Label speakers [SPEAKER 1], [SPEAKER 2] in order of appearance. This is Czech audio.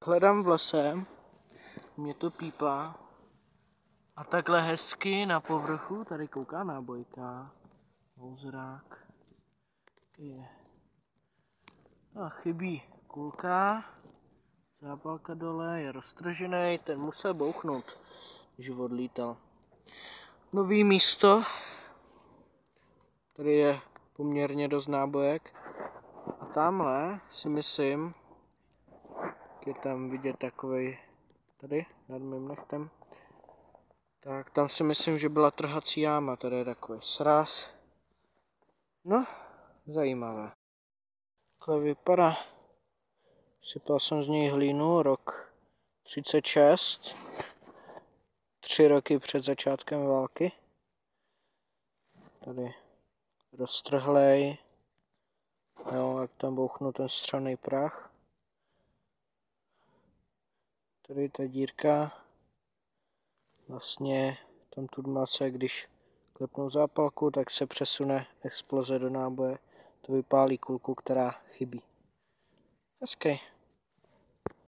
[SPEAKER 1] Hledám v lese, mě to pípá a takhle hezky na povrchu tady kouká nábojka, mouzrák, je. A chybí kulka, zápalka dole, je roztržený, ten musel bouchnout, když odlítal. Nový místo, tady je poměrně dost nábojek a tamhle si myslím, je tam vidět takovej, tady nad mým nechtem, tak tam si myslím, že byla trhací jáma, tady je takový sraz. No, zajímavé. Takhle vypadá. Sypal jsem z něj hlínu, rok 36, 3 roky před začátkem války. Tady roztrhlej, jo, jak tam bouchnu ten střelný prach. Tady ta dírka, vlastně tam tudma se, když klepnou zápalku, tak se přesune exploze do náboje, to vypálí kulku, která chybí. Hezký.